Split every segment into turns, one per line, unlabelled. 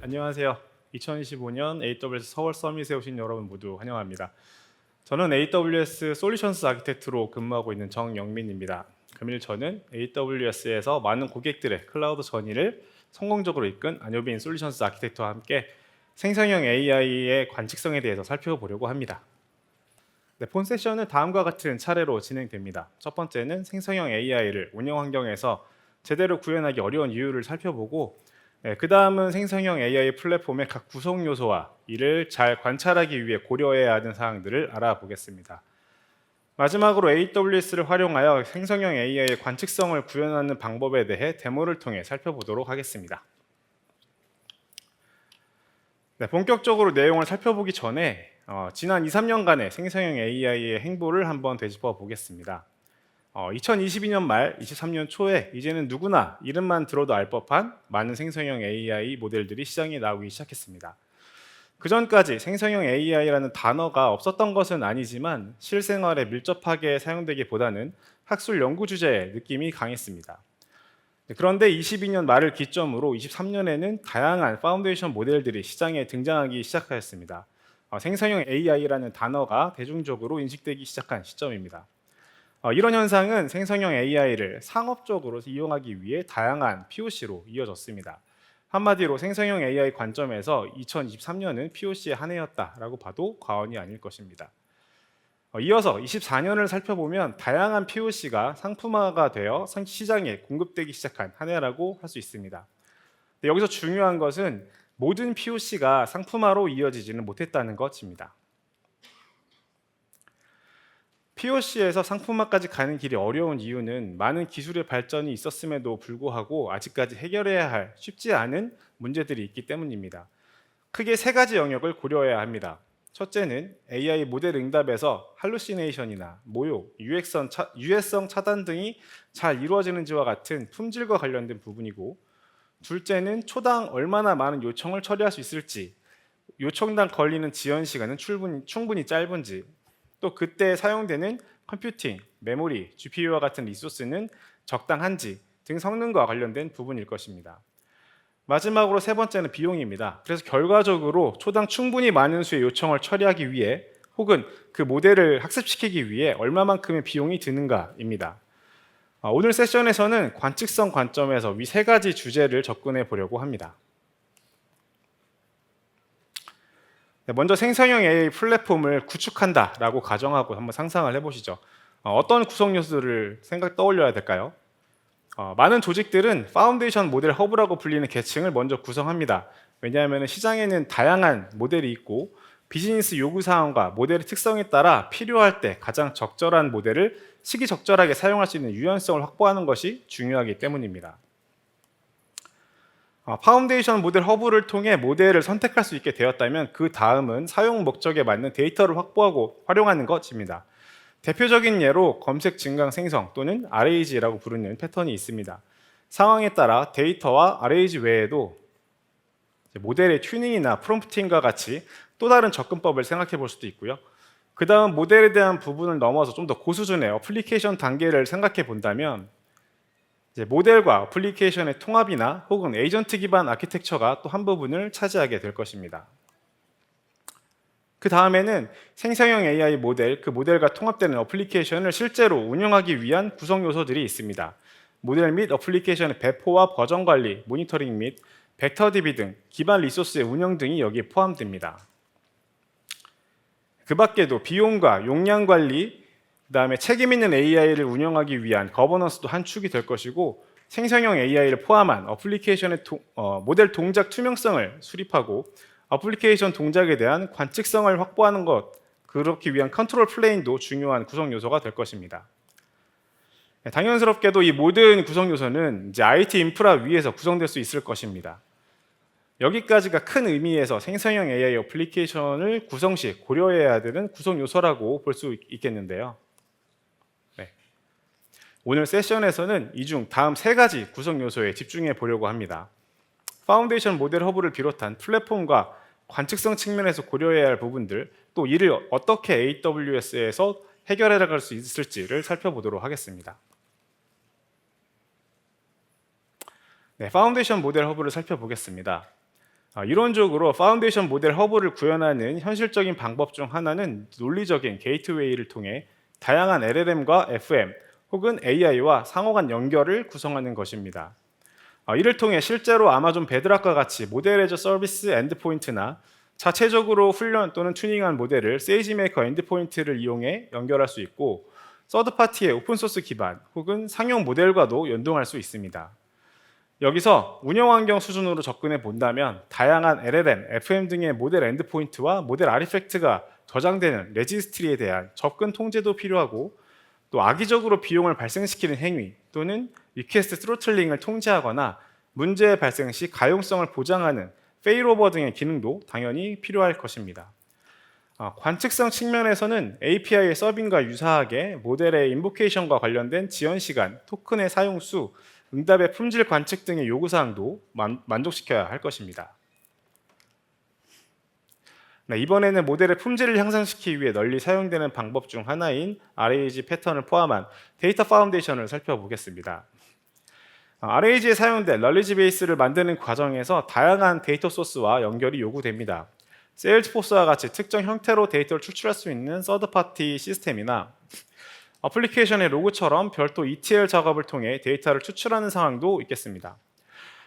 안녕하세요. 2025년 AWS 서울 서밋에 오신 여러분 모두 환영합니다. 저는 AWS 솔루션스 아키텍트로 근무하고 있는 정영민입니다. 금일 저는 AWS에서 많은 고객들의 클라우드 전이를 성공적으로 이끈 안효빈 솔루션스 아키텍트와 함께 생성형 AI의 관측성에 대해서 살펴보려고 합니다. 본 세션은 다음과 같은 차례로 진행됩니다. 첫 번째는 생성형 AI를 운영 환경에서 제대로 구현하기 어려운 이유를 살펴보고, 그 다음은 생성형 AI 플랫폼의 각 구성 요소와 이를 잘 관찰하기 위해 고려해야 하는 사항들을 알아보겠습니다. 마지막으로 AWS를 활용하여 생성형 AI의 관측성을 구현하는 방법에 대해 데모를 통해 살펴보도록 하겠습니다. 본격적으로 내용을 살펴보기 전에 지난 2-3년간의 생성형 AI의 행보를 한번 되짚어 보겠습니다. 2022년 말 23년 초에 이제는 누구나 이름만 들어도 알 법한 많은 생성형 AI 모델들이 시장에 나오기 시작했습니다. 그 전까지 생성형 AI라는 단어가 없었던 것은 아니지만 실생활에 밀접하게 사용되기보다는 학술 연구 주제의 느낌이 강했습니다. 그런데 22년 말을 기점으로 23년에는 다양한 파운데이션 모델들이 시장에 등장하기 시작하였습니다. 생성형 AI라는 단어가 대중적으로 인식되기 시작한 시점입니다. 이런 현상은 생성형 AI를 상업적으로 이용하기 위해 다양한 POC로 이어졌습니다. 한마디로 생성형 AI 관점에서 2023년은 POC의 한 해였다라고 봐도 과언이 아닐 것입니다. 이어서 24년을 살펴보면 다양한 POC가 상품화가 되어 시장에 공급되기 시작한 한 해라고 할 수 있습니다. 여기서 중요한 것은 모든 POC가 상품화로 이어지지는 못했다는 것입니다. POC에서 상품화까지 가는 길이 어려운 이유는 많은 기술의 발전이 있었음에도 불구하고 아직까지 해결해야 할 쉽지 않은 문제들이 있기 때문입니다. 크게 세 가지 영역을 고려해야 합니다. 첫째는 AI 모델 응답에서 할루시네이션이나 모욕, 유해성 차단 등이 잘 이루어지는지와 같은 품질과 관련된 부분이고, 둘째는 초당 얼마나 많은 요청을 처리할 수 있을지, 요청당 걸리는 지연 시간은 충분히 짧은지, 또 그때 사용되는 컴퓨팅, 메모리, GPU와 같은 리소스는 적당한지 등 성능과 관련된 부분일 것입니다. 마지막으로 세 번째는 비용입니다. 그래서 결과적으로 초당 충분히 많은 수의 요청을 처리하기 위해 혹은 그 모델을 학습시키기 위해 얼마만큼의 비용이 드는가입니다. 오늘 세션에서는 관측성 관점에서 위 세 가지 주제를 접근해 보려고 합니다. 먼저 생성형 AI 플랫폼을 구축한다라고 가정하고 한번 상상을 해보시죠. 어떤 구성 요소들을 떠올려야 될까요? 많은 조직들은 파운데이션 모델 허브라고 불리는 계층을 먼저 구성합니다. 왜냐하면 시장에는 다양한 모델이 있고 비즈니스 요구사항과 모델의 특성에 따라 필요할 때 가장 적절한 모델을 시기적절하게 사용할 수 있는 유연성을 확보하는 것이 중요하기 때문입니다. 파운데이션 모델 허브를 통해 모델을 선택할 수 있게 되었다면 그 다음은 사용 목적에 맞는 데이터를 확보하고 활용하는 것입니다. 대표적인 예로 검색 증강 생성 또는 RAG라고 부르는 패턴이 있습니다. 상황에 따라 데이터와 RAG 외에도 모델의 튜닝이나 프롬프팅과 같이 또 다른 접근법을 생각해 볼 수도 있고요. 그 다음 모델에 대한 부분을 넘어서 좀 더 고수준의 어플리케이션 단계를 생각해 본다면 모델과 어플리케이션의 통합이나 혹은 에이전트 기반 아키텍처가 또 한 부분을 차지하게 될 것입니다. 그 다음에는 생성형 AI 모델, 그 모델과 통합되는 어플리케이션을 실제로 운영하기 위한 구성 요소들이 있습니다. 모델 및 어플리케이션의 배포와 버전 관리, 모니터링 및 벡터 DB 등 기반 리소스의 운영 등이 여기에 포함됩니다. 그 밖에도 비용과 용량 관리, 그 다음에 책임 있는 AI를 운영하기 위한 거버넌스도 한 축이 될 것이고, 생성형 AI를 포함한 어플리케이션의 모델 동작 투명성을 수립하고 어플리케이션 동작에 대한 관측성을 확보하는 것, 그렇기 위한 컨트롤 플레인도 중요한 구성 요소가 될 것입니다. 당연스럽게도 이 모든 구성 요소는 이제 IT 인프라 위에서 구성될 수 있을 것입니다. 여기까지가 큰 의미에서 생성형 AI 어플리케이션을 구성 시 고려해야 되는 구성 요소라고 볼 수 있겠는데요. 오늘 세션에서는 이 중 다음 세 가지 구성 요소에 집중해 보려고 합니다. 파운데이션 모델 허브를 비롯한 플랫폼과 관측성 측면에서 고려해야 할 부분들, 또 이를 어떻게 AWS에서 해결해 나갈 수 있을지를 살펴보도록 하겠습니다. 파운데이션 모델 허브를 살펴보겠습니다. 이론적으로 파운데이션 모델 허브를 구현하는 현실적인 방법 중 하나는 논리적인 게이트웨이를 통해 다양한 LLM과 FM 혹은 AI와 상호간 연결을 구성하는 것입니다. 이를 통해 실제로 아마존 베드락과 같이 모델 애저 서비스 엔드포인트나 자체적으로 훈련 또는 튜닝한 모델을 세이지메이커 엔드포인트를 이용해 연결할 수 있고, 서드파티의 오픈소스 기반 혹은 상용 모델과도 연동할 수 있습니다. 여기서 운영 환경 수준으로 접근해 본다면 다양한 LLM, FM 등의 모델 엔드포인트와 모델 아티팩트가 저장되는 레지스트리에 대한 접근 통제도 필요하고, 또 악의적으로 비용을 발생시키는 행위 또는 리퀘스트 스로틀링을 통제하거나 문제 발생 시 가용성을 보장하는 페일오버 등의 기능도 당연히 필요할 것입니다. 관측성 측면에서는 API의 서빙과 유사하게 모델의 인보케이션과 관련된 지연 시간, 토큰의 사용 수, 응답의 품질 관측 등의 요구사항도 만족시켜야 할 것입니다. 이번에는 모델의 품질을 향상시키기 위해 널리 사용되는 방법 중 하나인 RAG 패턴을 포함한 데이터 파운데이션을 살펴보겠습니다. RAG에 사용된 널리지 베이스를 만드는 과정에서 다양한 데이터 소스와 연결이 요구됩니다. 세일즈포스와 같이 특정 형태로 데이터를 추출할 수 있는 서드파티 시스템이나 어플리케이션의 로그처럼 별도 ETL 작업을 통해 데이터를 추출하는 상황도 있겠습니다.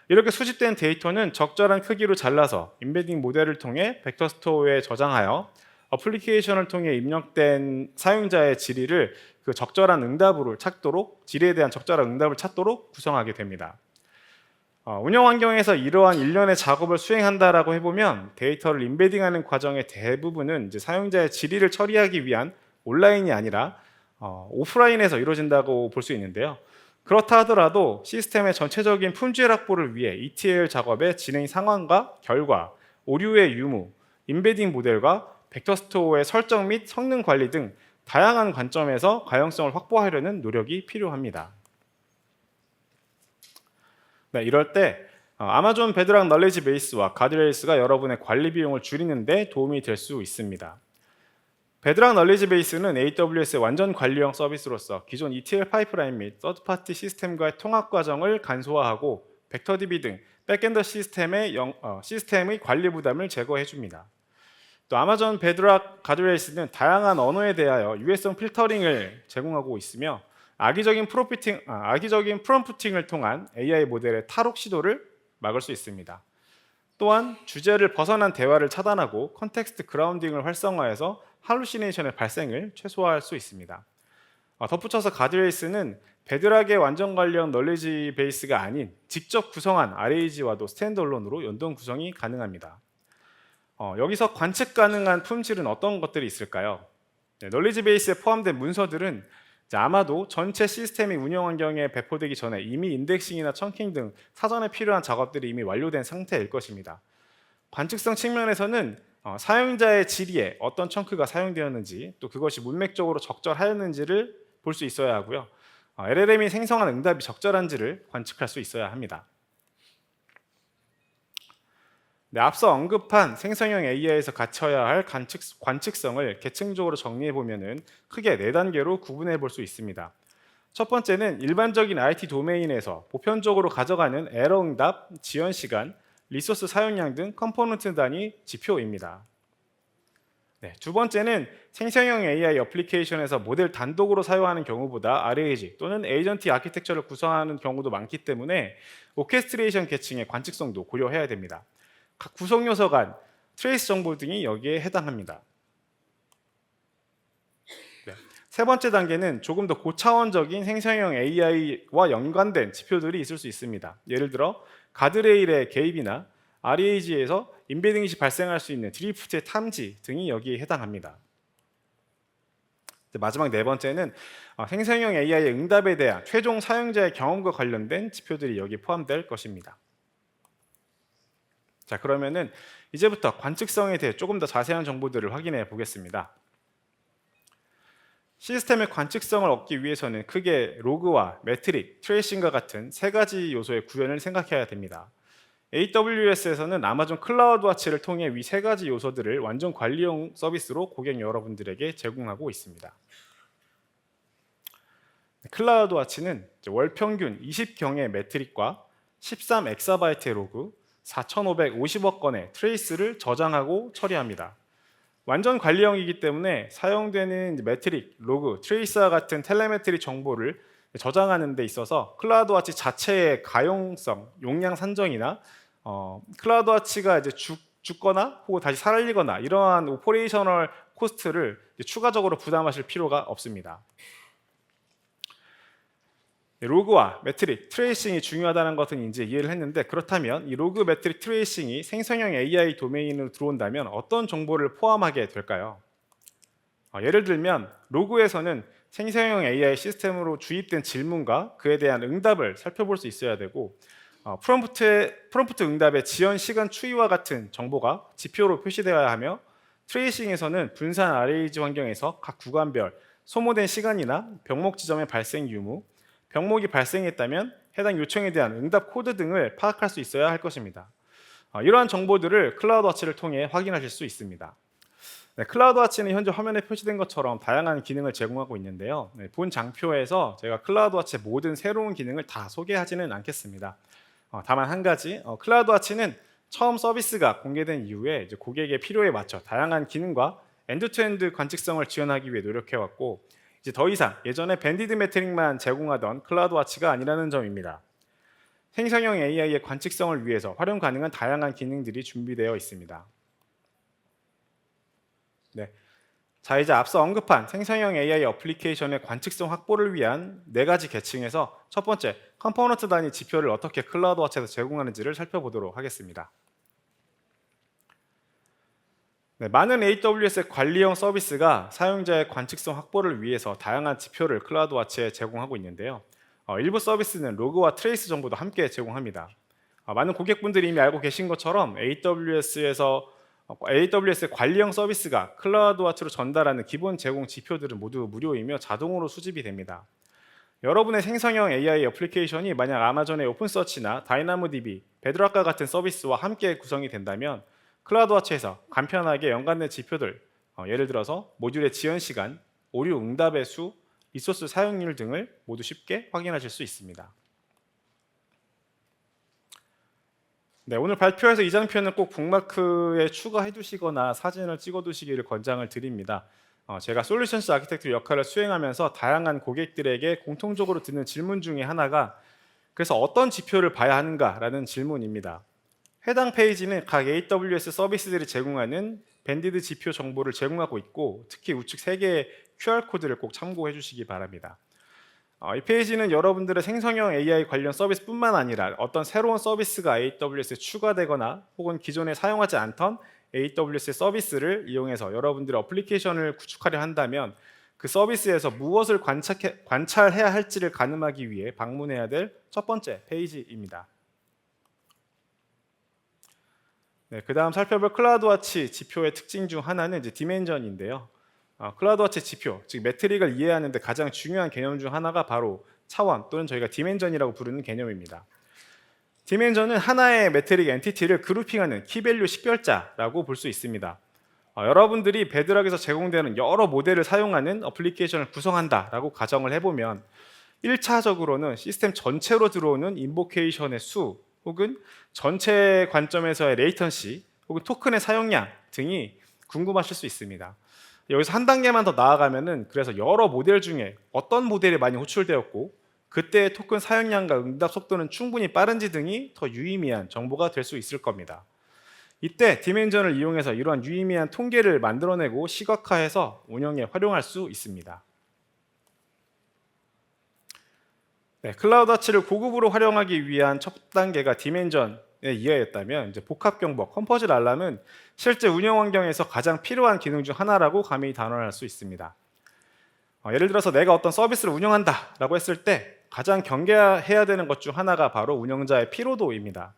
이렇게 수집된 데이터는 적절한 크기로 잘라서 인베딩 모델을 통해 벡터 스토어에 저장하여 어플리케이션을 통해 입력된 사용자의 질의를 그 적절한 응답으로 찾도록, 질의에 대한 적절한 응답을 찾도록 구성하게 됩니다. 운영 환경에서 이러한 일련의 작업을 수행한다라고 해보면 데이터를 인베딩하는 과정의 대부분은 이제 사용자의 질의를 처리하기 위한 온라인이 아니라 오프라인에서 이루어진다고 볼 수 있는데요. 그렇다 하더라도 시스템의 전체적인 품질 확보를 위해 ETL 작업의 진행 상황과 결과, 오류의 유무, 인베딩 모델과 벡터 스토어의 설정 및 성능 관리 등 다양한 관점에서 가용성을 확보하려는 노력이 필요합니다. 이럴 때 아마존 베드락 널리지 베이스와 가드레일스가 여러분의 관리 비용을 줄이는 데 도움이 될 수 있습니다. 베드락 널리지 베이스는 AWS의 완전 관리형 서비스로서 기존 ETL 파이프라인 및 서드파티 시스템과의 통합 과정을 간소화하고 벡터DB 등 백엔드 시스템의 관리 부담을 제거해 줍니다. 또 아마존 베드락 가드레일스는 다양한 언어에 대하여 유해성 필터링을 제공하고 있으며 악의적인 프롬프팅을 통한 AI 모델의 탈옥 시도를 막을 수 있습니다. 또한 주제를 벗어난 대화를 차단하고 컨텍스트 그라운딩을 활성화해서 할루시네이션의 발생을 최소화할 수 있습니다. 덧붙여서 가드레일스는 베드락의 완전 관리형 널리지 베이스가 아닌 직접 구성한 RAG와도 스탠드얼론으로 연동 구성이 가능합니다. 여기서 관측 가능한 품질은 어떤 것들이 있을까요? 널리지 베이스에 포함된 문서들은 아마도 전체 시스템이 운영 환경에 배포되기 전에 이미 인덱싱이나 청킹 등 사전에 필요한 작업들이 이미 완료된 상태일 것입니다. 관측성 측면에서는 사용자의 질의에 어떤 청크가 사용되었는지, 또 그것이 문맥적으로 적절하였는지를 볼 수 있어야 하고요. LLM이 생성한 응답이 적절한지를 관측할 수 있어야 합니다. 앞서 언급한 생성형 AI에서 갖춰야 할 관측성을 계층적으로 정리해 보면은 크게 4단계로 구분해 볼 수 있습니다. 첫 번째는 일반적인 IT 도메인에서 보편적으로 가져가는 에러 응답, 지연 시간, 리소스 사용량 등 컴포넌트 단위 지표입니다. 두 번째는 생성형 AI 어플리케이션에서 모델 단독으로 사용하는 경우보다 RAG 또는 에이전트 아키텍처를 구성하는 경우도 많기 때문에 오케스트레이션 계층의 관측성도 고려해야 됩니다. 각 구성 요소 간 트레이스 정보 등이 여기에 해당합니다. 세 번째 단계는 조금 더 고차원적인 생성형 AI와 연관된 지표들이 있을 수 있습니다. 예를 들어 가드레일의 개입이나 RAG에서 인베딩 시 발생할 수 있는 드리프트의 탐지 등이 여기에 해당합니다. 마지막 4번째는 생성형 AI의 응답에 대한 최종 사용자의 경험과 관련된 지표들이 여기에 포함될 것입니다. 자, 그러면은 이제부터 관측성에 대해 조금 더 자세한 정보들을 확인해 보겠습니다. 시스템의 관측성을 얻기 위해서는 크게 로그와 매트릭, 트레이싱과 같은 3가지 요소의 구현을 생각해야 됩니다. AWS에서는 아마존 클라우드 와치를 통해 위 3가지 요소들을 완전 관리용 서비스로 고객 여러분들에게 제공하고 있습니다. 클라우드 와치는 월 평균 20경의 매트릭과 13 엑사바이트의 로그, 4,550억 건의 트레이스를 저장하고 처리합니다. 완전 관리형이기 때문에 사용되는 매트릭, 로그, 트레이스와 같은 텔레메트리 정보를 저장하는 데 있어서 클라우드와치 자체의 가용성, 용량 산정이나 클라우드와치가 이제 죽거나 혹은 다시 살리거나 이러한 오퍼레이셔널 코스트를 추가적으로 부담하실 필요가 없습니다. 로그와 매트릭, 트레이싱이 중요하다는 것은 이제 이해를 했는데, 그렇다면 이 로그, 매트릭, 트레이싱이 생성형 AI 도메인으로 들어온다면 어떤 정보를 포함하게 될까요? 예를 들면 로그에서는 생성형 AI 시스템으로 주입된 질문과 그에 대한 응답을 살펴볼 수 있어야 되고, 프롬프트 응답의 지연 시간 추이와 같은 정보가 지표로 표시되어야 하며, 트레이싱에서는 분산 RAG 환경에서 각 구간별 소모된 시간이나 병목 지점의 발생 유무, 병목이 발생했다면 해당 요청에 대한 응답 코드 등을 파악할 수 있어야 할 것입니다. 이러한 정보들을 클라우드와치를 통해 확인하실 수 있습니다. 네, 클라우드와치는 현재 화면에 표시된 것처럼 다양한 기능을 제공하고 있는데요. 본 장표에서 제가 클라우드와치의 모든 새로운 기능을 다 소개하지는 않겠습니다. 다만 한 가지, 클라우드와치는 처음 서비스가 공개된 이후에 이제 고객의 필요에 맞춰 다양한 기능과 엔드투엔드 관측성을 지원하기 위해 노력해왔고, 이제 더 이상 예전에 밴디드 매트릭만 제공하던 클라우드와치가 아니라는 점입니다. 생성형 AI의 관측성을 위해서 활용 가능한 다양한 기능들이 준비되어 있습니다. 네. 자, 이제 앞서 언급한 생성형 AI 어플리케이션의 관측성 확보를 위한 4가지 계층에서 첫 번째, 컴포넌트 단위 지표를 어떻게 클라우드와치에서 제공하는지를 살펴보도록 하겠습니다. 네, 많은 AWS 관리형 서비스가 사용자의 관측성 확보를 위해서 다양한 지표를 클라우드와치에 제공하고 있는데요. 일부 서비스는 로그와 트레이스 정보도 함께 제공합니다. 많은 고객분들이 이미 알고 계신 것처럼 AWS 관리형 서비스가 클라우드와치로 전달하는 기본 제공 지표들은 모두 무료이며 자동으로 수집이 됩니다. 여러분의 생성형 AI 어플리케이션이 만약 아마존의 오픈서치나 다이나모DB, 베드락과 같은 서비스와 함께 구성이 된다면 클라우드와치에서 간편하게 연관된 지표들, 예를 들어서 모듈의 지연 시간, 오류 응답의 수, 리소스 사용률 등을 모두 쉽게 확인하실 수 있습니다. 네, 오늘 발표에서 이 장표는 꼭 북마크에 추가해 두시거나 사진을 찍어 두시기를 권장을 드립니다. 제가 솔루션스 아키텍트 역할을 수행하면서 다양한 고객들에게 공통적으로 드는 질문 중에 하나가 그래서 어떤 지표를 봐야 하는가라는 질문입니다. 해당 페이지는 각 AWS 서비스들이 제공하는 밴디드 지표 정보를 제공하고 있고, 특히 우측 3개의 QR코드를 꼭 참고해 주시기 바랍니다. 이 페이지는 여러분들의 생성형 AI 관련 서비스뿐만 아니라 어떤 새로운 서비스가 AWS에 추가되거나 혹은 기존에 사용하지 않던 AWS 서비스를 이용해서 여러분들의 어플리케이션을 구축하려 한다면 그 서비스에서 무엇을 관찰해야 할지를 가늠하기 위해 방문해야 될 첫 번째 페이지입니다. 네, 그 다음 살펴볼 클라우드와치 지표의 특징 중 하나는 이제 디멘전인데요. 클라우드와치 지표, 즉 매트릭을 이해하는 데 가장 중요한 개념 중 하나가 바로 차원 또는 저희가 디멘전이라고 부르는 개념입니다. 디멘전은 하나의 매트릭 엔티티를 그룹핑하는 키밸류 식별자라고 볼 수 있습니다. 여러분들이 베드락에서 제공되는 여러 모델을 사용하는 어플리케이션을 구성한다라고 가정을 해보면 1차적으로는 시스템 전체로 들어오는 인보케이션의 수 혹은 전체 관점에서의 레이턴시 혹은 토큰의 사용량 등이 궁금하실 수 있습니다. 여기서 한 단계만 더 나아가면은 그래서 여러 모델 중에 어떤 모델이 많이 호출되었고 그때의 토큰 사용량과 응답 속도는 충분히 빠른지 등이 더 유의미한 정보가 될 수 있을 겁니다. 이때 디멘전을 이용해서 이러한 유의미한 통계를 만들어내고 시각화해서 운영에 활용할 수 있습니다. 네, 클라우드와치를 고급으로 활용하기 위한 첫 단계가 디멘전에 이하였다면 이제 복합 경보, 컴포짓 알람은 실제 운영 환경에서 가장 필요한 기능 중 하나라고 감히 단언할 수 있습니다. 예를 들어서 내가 어떤 서비스를 운영한다라고 했을 때 가장 경계해야 되는 것 중 하나가 바로 운영자의 피로도입니다.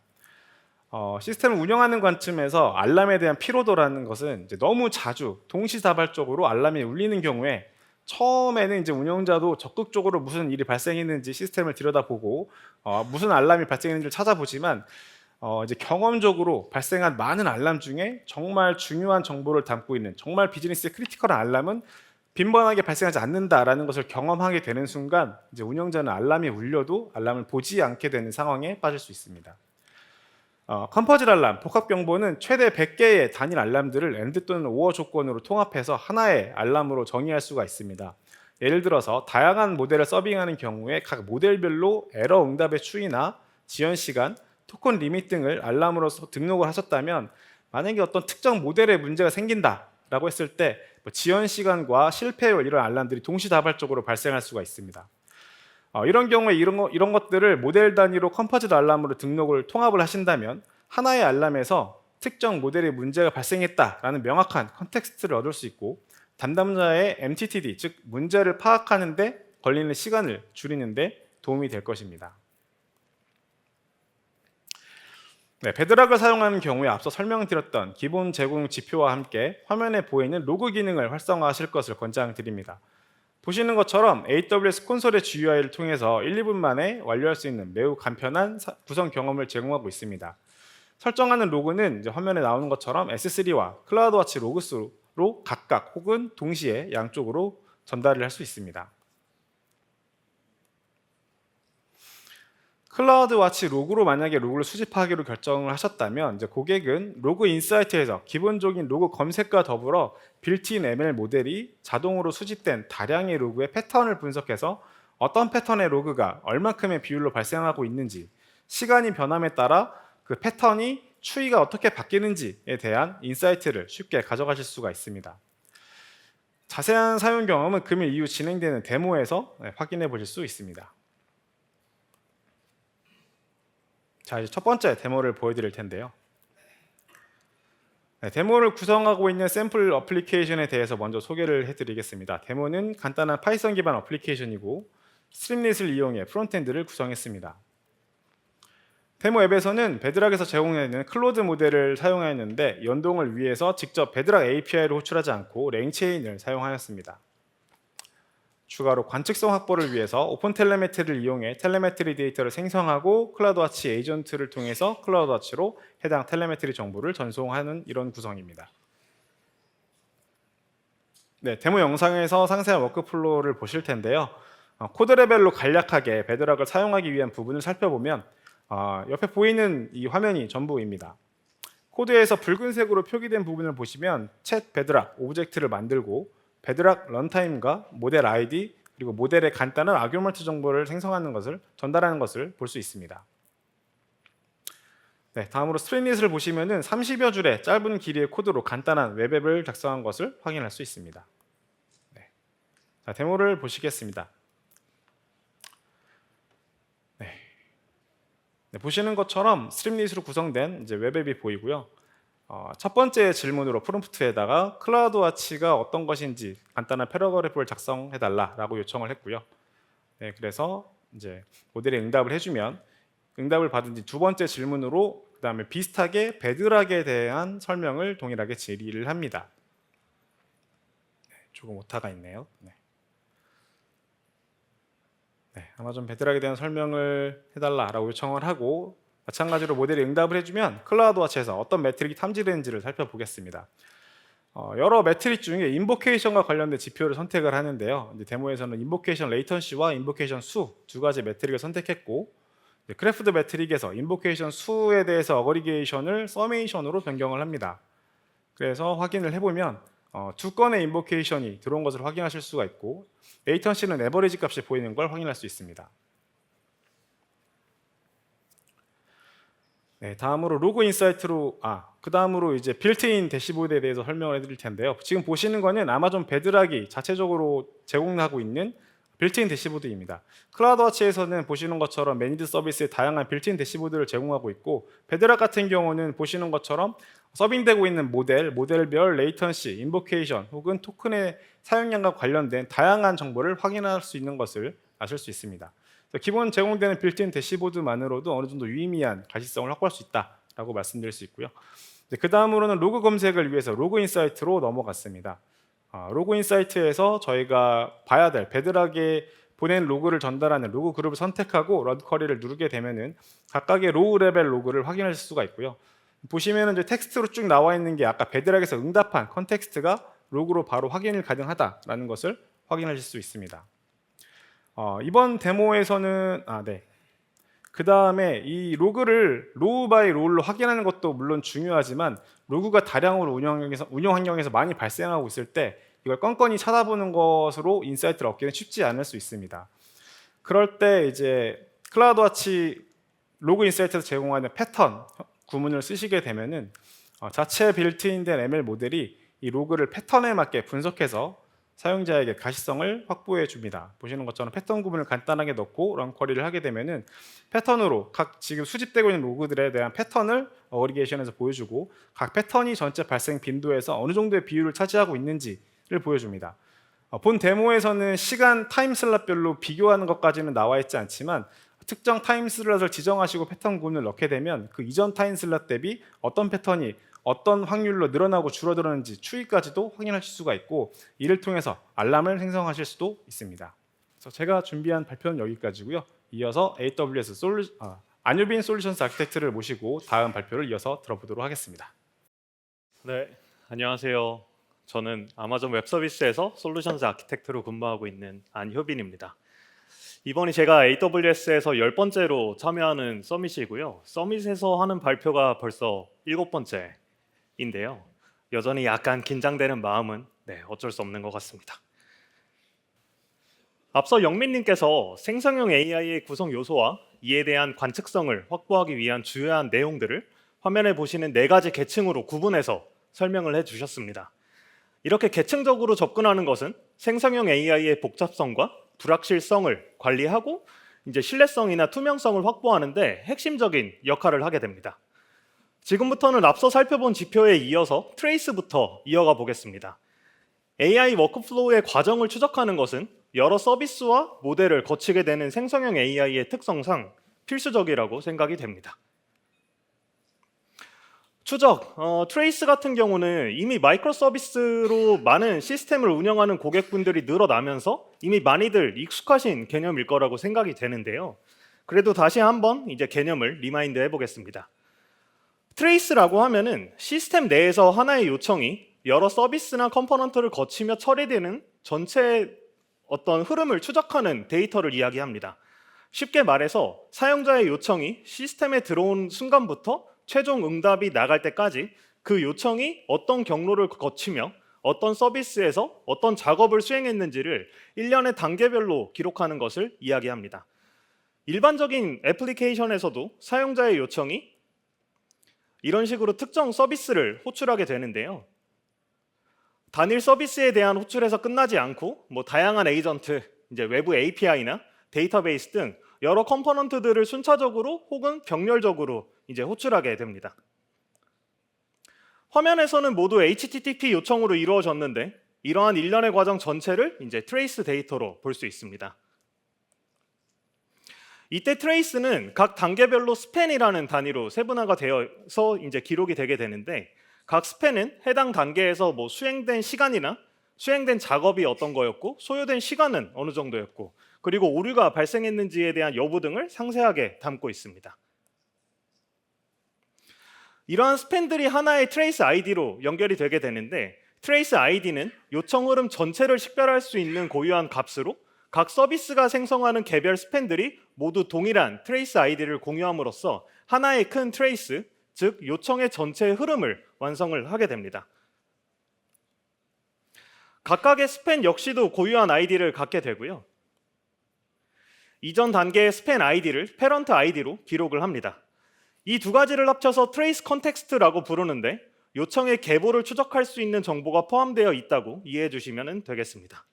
시스템을 운영하는 관점에서 알람에 대한 피로도라는 것은 이제 너무 자주 동시다발적으로 알람이 울리는 경우에 처음에는 이제 운영자도 적극적으로 무슨 일이 발생했는지 시스템을 들여다보고 무슨 알람이 발생했는지를 찾아보지만 이제 경험적으로 발생한 많은 알람 중에 정말 중요한 정보를 담고 있는 정말 비즈니스에 크리티컬한 알람은 빈번하게 발생하지 않는다라는 것을 경험하게 되는 순간 이제 운영자는 알람이 울려도 알람을 보지 않게 되는 상황에 빠질 수 있습니다. 컴포짓 알람, 복합 경보는 최대 100개의 단일 알람들을 AND 또는 OR 조건으로 통합해서 하나의 알람으로 정의할 수가 있습니다. 예를 들어서 다양한 모델을 서빙하는 경우에 각 모델별로 에러 응답의 추이나 지연 시간, 토큰 리밋 등을 알람으로 등록을 하셨다면 만약에 어떤 특정 모델에 문제가 생긴다라고 했을 때 지연 시간과 실패율 이런 알람들이 동시다발적으로 발생할 수가 있습니다. 이런 경우에 이런 것들을 모델 단위로 컴포짓 알람으로 등록을 통합을 하신다면 하나의 알람에서 특정 모델의 문제가 발생했다라는 명확한 컨텍스트를 얻을 수 있고 담당자의 MTTD, 즉 문제를 파악하는 데 걸리는 시간을 줄이는 데 도움이 될 것입니다. 네, 베드락을 사용하는 경우에 앞서 설명드렸던 기본 제공 지표와 함께 화면에 보이는 로그 기능을 활성화하실 것을 권장드립니다. 보시는 것처럼 AWS 콘솔의 GUI를 통해서 1, 2분 만에 완료할 수 있는 매우 간편한 구성 경험을 제공하고 있습니다. 설정하는 로그는 이제 화면에 나오는 것처럼 S3와 클라우드와치 로그스로 각각 혹은 동시에 양쪽으로 전달을 할 수 있습니다. 클라우드와치 로그로 만약에 로그를 수집하기로 결정을 하셨다면 이제 고객은 로그 인사이트에서 기본적인 로그 검색과 더불어 빌트인 ML 모델이 자동으로 수집된 다량의 로그의 패턴을 분석해서 어떤 패턴의 로그가 얼만큼의 비율로 발생하고 있는지, 시간이 변함에 따라 그 패턴이 추이가 어떻게 바뀌는지에 대한 인사이트를 쉽게 가져가실 수가 있습니다. 자세한 사용 경험은 금일 이후 진행되는 데모에서 확인해 보실 수 있습니다. 자, 이제 첫 번째 데모를 보여드릴 텐데요. 데모를 구성하고 있는 샘플 어플리케이션에 대해서 먼저 소개를 해드리겠습니다. 데모는 간단한 파이썬 기반 어플리케이션이고 스트림릿을 이용해 프론트엔드를 구성했습니다. 데모 앱에서는 베드락에서 제공되는 클로드 모델을 사용하였는데 연동을 위해서 직접 베드락 API를 호출하지 않고 랭체인을 사용하였습니다. 추가로 관측성 확보를 위해서 오픈 텔레메트리를 이용해 텔레메트리 데이터를 생성하고 클라우드와치 에이전트를 통해서 클라우드와치로 해당 텔레메트리 정보를 전송하는 이런 구성입니다. 네, 데모 영상에서 상세한 워크플로우를 보실 텐데요. 코드 레벨로 간략하게 베드락을 사용하기 위한 부분을 살펴보면 옆에 보이는 이 화면이 전부입니다. 코드에서 붉은색으로 표기된 부분을 보시면 챗 베드락 오브젝트를 만들고 베드락 런타임과 모델 ID 그리고 모델의 간단한 아규먼트 정보를 생성하는 것을 전달하는 것을 볼 수 있습니다. 네, 다음으로 스트림릿을 보시면은 30여 줄의 짧은 길이의 코드로 간단한 웹앱을 작성한 것을 확인할 수 있습니다. 네. 자, 데모를 보시겠습니다. 네, 보시는 것처럼 스트림릿으로 구성된 이제 웹앱이 보이고요. 첫 번째 질문으로 프롬프트에다가 클라우드와치가 어떤 것인지 간단한 패러그래프를 작성해달라라고 요청을 했고요. 네, 그래서 이제 모델이 응답을 해주면 응답을 받은 뒤 두 번째 질문으로 그 다음에 비슷하게 베드락에 대한 설명을 동일하게 질의를 합니다. 네, 조금 오타가 있네요. 네. 네, 아마존 베드락에 대한 설명을 해달라라고 요청을 하고 마찬가지로 모델이 응답을 해주면 클라우드와치에서 어떤 매트릭이 탐지되는지를 살펴보겠습니다. 여러 매트릭 중에 인보케이션과 관련된 지표를 선택을 하는데요. 이제 데모에서는 인보케이션 레이턴시와 인보케이션 수 두 가지 매트릭을 선택했고 크래프트 매트릭에서 인보케이션 수에 대해서 어그리게이션을 서메이션으로 변경을 합니다. 그래서 확인을 해보면 두 건의 인보케이션이 들어온 것을 확인하실 수가 있고 레이턴시는 에버리지 값이 보이는 걸 확인할 수 있습니다. 네, 다음으로 로그 인사이트로 그 다음으로 이제 빌트인 대시보드에 대해서 설명을 해드릴 텐데요. 지금 보시는 거는 아마존 베드락이 자체적으로 제공하고 있는 빌트인 대시보드입니다. 클라우드와치에서는 보시는 것처럼 매니드 서비스의 다양한 빌트인 대시보드를 제공하고 있고 베드락 같은 경우는 보시는 것처럼 서빙되고 있는 모델별 레이턴시, 인보케이션 혹은 토큰의 사용량과 관련된 다양한 정보를 확인할 수 있는 것을 아실 수 있습니다. 기본 제공되는 빌트인 대시보드만으로도 어느 정도 유의미한 가시성을 확보할 수 있다라고 말씀드릴 수 있고요. 그 다음으로는 로그 검색을 위해서 로그 인사이트로 넘어갔습니다. 로그 인사이트에서 저희가 봐야 될 베드락에 보낸 로그를 전달하는 로그 그룹을 선택하고 런 쿼리를 누르게 되면은 각각의 로우 레벨 로그를 확인할 수가 있고요. 보시면은 이제 텍스트로 쭉 나와 있는 게 아까 베드락에서 응답한 컨텍스트가 로그로 바로 확인이 가능하다라는 것을 확인하실 수 있습니다. 이번 데모에서는 그 다음에 이 로그를 로우 바이 롤로 확인하는 것도 물론 중요하지만 로그가 다량으로 운영 환경에서 많이 발생하고 있을 때 이걸 건건히 찾아보는 것으로 인사이트를 얻기는 쉽지 않을 수 있습니다. 그럴 때 이제 클라우드와치 로그 인사이트에서 제공하는 패턴 구문을 쓰시게 되면은 자체 빌트인된 ML 모델이 이 로그를 패턴에 맞게 분석해서 사용자에게 가시성을 확보해 줍니다. 보시는 것처럼 패턴 구문을 간단하게 넣고 런 쿼리를 하게 되면은 패턴으로 각 지금 수집되고 있는 로그들에 대한 패턴을 어그리게이션에서 보여주고 각 패턴이 전체 발생 빈도에서 어느 정도의 비율을 차지하고 있는지를 보여줍니다. 본 데모에서는 시간 타임슬롯별로 비교하는 것까지는 나와 있지 않지만 특정 타임슬롯을 지정하시고 패턴 구문을 넣게 되면 그 이전 타임슬롯 대비 어떤 패턴이 어떤 확률로 늘어나고 줄어들었는지 추이까지도 확인하실 수가 있고 이를 통해서 알람을 생성하실 수도 있습니다. 그래서 제가 준비한 발표는 여기까지고요. 이어서 AWS 안유빈 솔루션스 아키텍트를 모시고 다음 발표를 이어서 들어보도록 하겠습니다.
네, 안녕하세요. 저는 아마존 웹서비스에서 솔루션스 아키텍트로 근무하고 있는 안효빈입니다. 이번이 제가 AWS에서 10번째로 참여하는 서밋이고요. 서밋에서 하는 발표가 벌써 7번째인데요. 여전히 약간 긴장되는 마음은 어쩔 수 없는 것 같습니다. 앞서 영민님께서 생성형 AI의 구성 요소와 이에 대한 관측성을 확보하기 위한 주요한 내용들을 화면에 보시는 4가지 계층으로 구분해서 설명을 해주셨습니다. 이렇게 계층적으로 접근하는 것은 생성형 AI의 복잡성과 불확실성을 관리하고 이제 신뢰성이나 투명성을 확보하는데 핵심적인 역할을 하게 됩니다. 지금부터는 앞서 살펴본 지표에 이어서 트레이스부터 이어가 보겠습니다. AI 워크플로우의 과정을 추적하는 것은 여러 서비스와 모델을 거치게 되는 생성형 AI의 특성상 필수적이라고 생각이 됩니다. 추적, 트레이스 같은 경우는 이미 마이크로 서비스로 많은 시스템을 운영하는 고객분들이 늘어나면서 이미 많이들 익숙하신 개념일 거라고 생각이 되는데요. 그래도 다시 한번 이제 개념을 리마인드 해보겠습니다. 트레이스라고 하면은 시스템 내에서 하나의 요청이 여러 서비스나 컴포넌트를 거치며 처리되는 전체 어떤 흐름을 추적하는 데이터를 이야기합니다. 쉽게 말해서 사용자의 요청이 시스템에 들어온 순간부터 최종 응답이 나갈 때까지 그 요청이 어떤 경로를 거치며 어떤 서비스에서 어떤 작업을 수행했는지를 일련의 단계별로 기록하는 것을 이야기합니다. 일반적인 애플리케이션에서도 사용자의 요청이 이런 식으로 특정 서비스를 호출하게 되는데요. 단일 서비스에 대한 호출에서 끝나지 않고 다양한 에이전트, 이제 외부 API나 데이터베이스 등 여러 컴포넌트들을 순차적으로 혹은 병렬적으로 이제 호출하게 됩니다. 화면에서는 모두 HTTP 요청으로 이루어졌는데 이러한 일련의 과정 전체를 이제 트레이스 데이터로 볼 수 있습니다. 이때 트레이스는 각 단계별로 스팬이라는 단위로 세분화가 되어서 이제 기록이 되게 되는데 각 스팬은 해당 단계에서 수행된 시간이나 수행된 작업이 어떤 거였고 소요된 시간은 어느 정도였고 그리고 오류가 발생했는지에 대한 여부 등을 상세하게 담고 있습니다. 이러한 스팬들이 하나의 트레이스 아이디로 연결이 되게 되는데 트레이스 아이디는 요청 흐름 전체를 식별할 수 있는 고유한 값으로 각 서비스가 생성하는 개별 스팬들이 모두 동일한 트레이스 아이디를 공유함으로써 하나의 큰 트레이스, 즉 요청의 전체 흐름을 완성을 하게 됩니다. 각각의 스팬 역시도 고유한 아이디를 갖게 되고요. 이전 단계의 스팬 아이디를 패런트 아이디로 기록을 합니다. 이 두 가지를 합쳐서 트레이스 컨텍스트라고 부르는데 요청의 계보를 추적할 수 있는 정보가 포함되어 있다고 이해해 주시면 되겠습니다.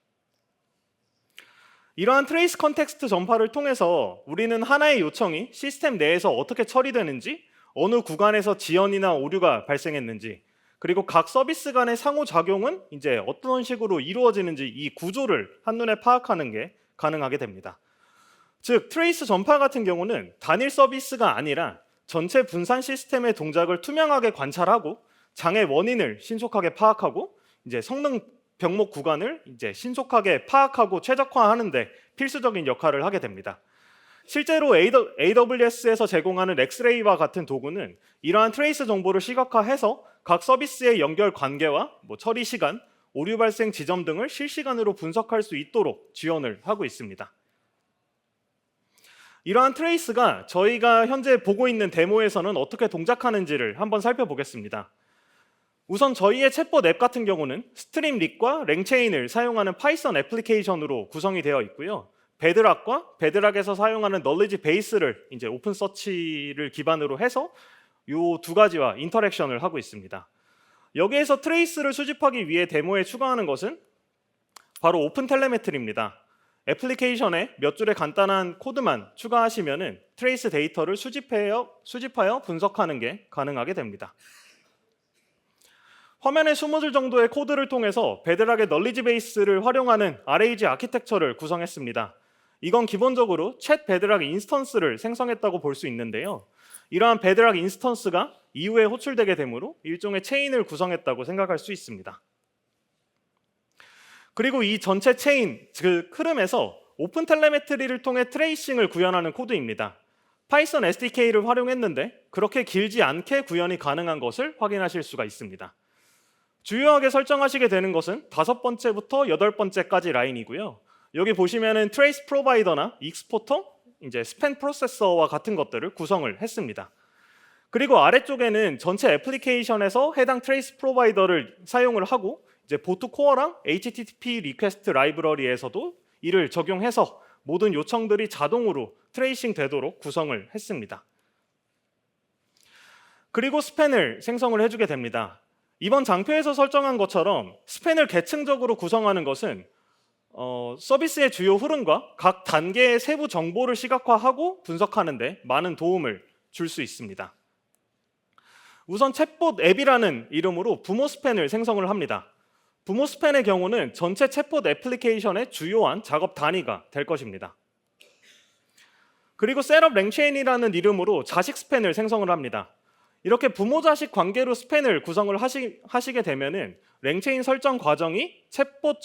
이러한 트레이스 컨텍스트 전파를 통해서 우리는 하나의 요청이 시스템 내에서 어떻게 처리되는지, 어느 구간에서 지연이나 오류가 발생했는지, 그리고 각 서비스 간의 상호작용은 이제 어떤 식으로 이루어지는지 이 구조를 한눈에 파악하는 게 가능하게 됩니다. 즉 트레이스 전파 같은 경우는 단일 서비스가 아니라 전체 분산 시스템의 동작을 투명하게 관찰하고 장애 원인을 신속하게 파악하고 이제 성능 병목 구간을 이제 신속하게 파악하고 최적화하는 데 필수적인 역할을 하게 됩니다. 실제로 AWS에서 제공하는 엑스레이와 같은 도구는 이러한 트레이스 정보를 시각화해서 각 서비스의 연결 관계와 처리 시간, 오류 발생 지점 등을 실시간으로 분석할 수 있도록 지원을 하고 있습니다. 이러한 트레이스가 저희가 현재 보고 있는 데모에서는 어떻게 동작하는지를 한번 살펴보겠습니다. 우선 저희의 챗봇 앱 같은 경우는 스트림릭과 랭체인을 사용하는 파이썬 애플리케이션으로 구성이 되어 있고요. 베드락과 베드락에서 사용하는 널리지 베이스를 이제 오픈 서치를 기반으로 해서 이 두 가지와 인터랙션을 하고 있습니다. 여기에서 트레이스를 수집하기 위해 데모에 추가하는 것은 바로 오픈 텔레메트리입니다. 애플리케이션에 몇 줄의 간단한 코드만 추가하시면은 트레이스 데이터를 수집하여 분석하는 게 가능하게 됩니다. 화면에 20줄 정도의 코드를 통해서 베드락의 널리지 베이스를 활용하는 RAG 아키텍처를 구성했습니다. 이건 기본적으로 챗 베드락 인스턴스를 생성했다고 볼 수 있는데요. 이러한 베드락 인스턴스가 이후에 호출되게 되므로 일종의 체인을 구성했다고 생각할 수 있습니다. 그리고 이 전체 체인, 즉 흐름에서 오픈 텔레메트리를 통해 트레이싱을 구현하는 코드입니다. 파이썬 SDK를 활용했는데 그렇게 길지 않게 구현이 가능한 것을 확인하실 수가 있습니다. 주요하게 설정하시게 되는 것은 5번째부터 8번째까지 라인이고요. 여기 보시면은 트레이스 프로바이더나 익스포터, 이제 스팬 프로세서와 같은 것들을 구성을 했습니다. 그리고 아래쪽에는 전체 애플리케이션에서 해당 트레이스 프로바이더를 사용을 하고 이제 보트 코어랑 HTTP 리퀘스트 라이브러리에서도 이를 적용해서 모든 요청들이 자동으로 트레이싱 되도록 구성을 했습니다. 그리고 스팬을 생성을 해주게 됩니다. 이번 장표에서 설정한 것처럼 스팬을 계층적으로 구성하는 것은 서비스의 주요 흐름과 각 단계의 세부 정보를 시각화하고 분석하는 데 많은 도움을 줄 수 있습니다. 우선 챗봇 앱이라는 이름으로 부모 스팬을 생성을 합니다. 부모 스팬의 경우는 전체 챗봇 애플리케이션의 주요한 작업 단위가 될 것입니다. 그리고 셋업 랭체인이라는 이름으로 자식 스팬을 생성을 합니다. 이렇게 부모 자식 관계로 스팬을 구성을 하시게 되면은 랭체인 설정 과정이 챗봇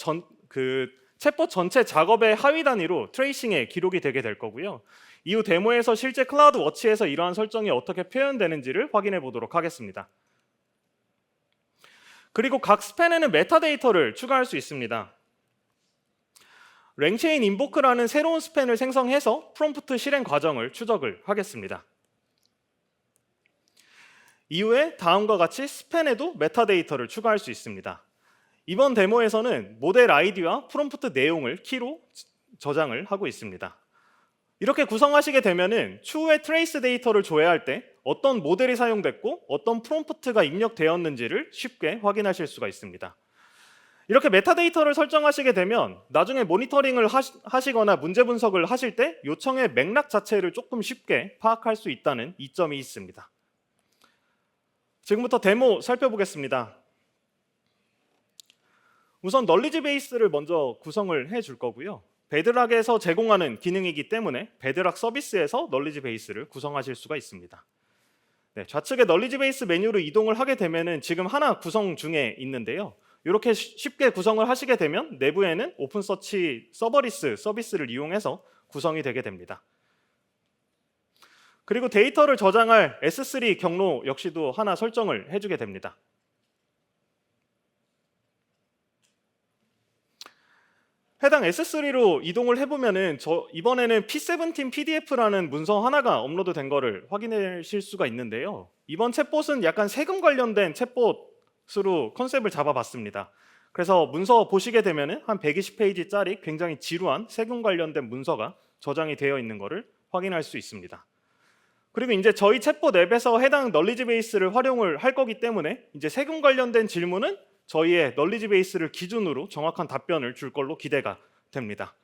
전체 작업의 하위 단위로 트레이싱에 기록이 되게 될 거고요. 이후 데모에서 실제 클라우드 워치에서 이러한 설정이 어떻게 표현되는지를 확인해 보도록 하겠습니다. 그리고 각 스팬에는 메타데이터를 추가할 수 있습니다. 랭체인 인보크라는 새로운 스팬을 생성해서 프롬프트 실행 과정을 추적을 하겠습니다. 이후에 다음과 같이 스팬에도 메타데이터를 추가할 수 있습니다. 이번 데모에서는 모델 아이디와 프롬프트 내용을 키로 저장을 하고 있습니다. 이렇게 구성하시게 되면은 추후에 트레이스 데이터를 조회할 때 어떤 모델이 사용됐고 어떤 프롬프트가 입력되었는지를 쉽게 확인하실 수가 있습니다. 이렇게 메타데이터를 설정하시게 되면 나중에 모니터링을 하시거나 문제 분석을 하실 때 요청의 맥락 자체를 조금 쉽게 파악할 수 있다는 이점이 있습니다. 지금부터 데모 살펴보겠습니다. 우선 널리지 베이스를 먼저 구성을 해줄 거고요. 베드락에서 제공하는 기능이기 때문에 베드락 서비스에서 널리지 베이스를 구성하실 수가 있습니다. 네, 좌측에 널리지 베이스 메뉴로 이동을 하게 되면은 지금 하나 구성 중에 있는데요. 이렇게 쉽게 구성을 하시게 되면 내부에는 오픈 서치 서버리스 서비스를 이용해서 구성이 되게 됩니다. 그리고 데이터를 저장할 S3 경로 역시도 하나 설정을 해주게 됩니다. 해당 S3로 이동을 해보면은 이번에는 P17 PDF라는 문서 하나가 업로드된 거를 확인하실 수가 있는데요. 이번 챗봇은 약간 세금 관련된 챗봇으로 컨셉을 잡아봤습니다. 그래서 문서 보시게 되면은 한 120페이지짜리 굉장히 지루한 세금 관련된 문서가 저장이 되어 있는 거를 확인할 수 있습니다. 그리고 이제 저희 챗봇 앱에서 해당 널리지 베이스를 활용을 할 거기 때문에 이제 세금 관련된 질문은 저희의 널리지 베이스를 기준으로 정확한 답변을 줄 걸로 기대가 됩니다.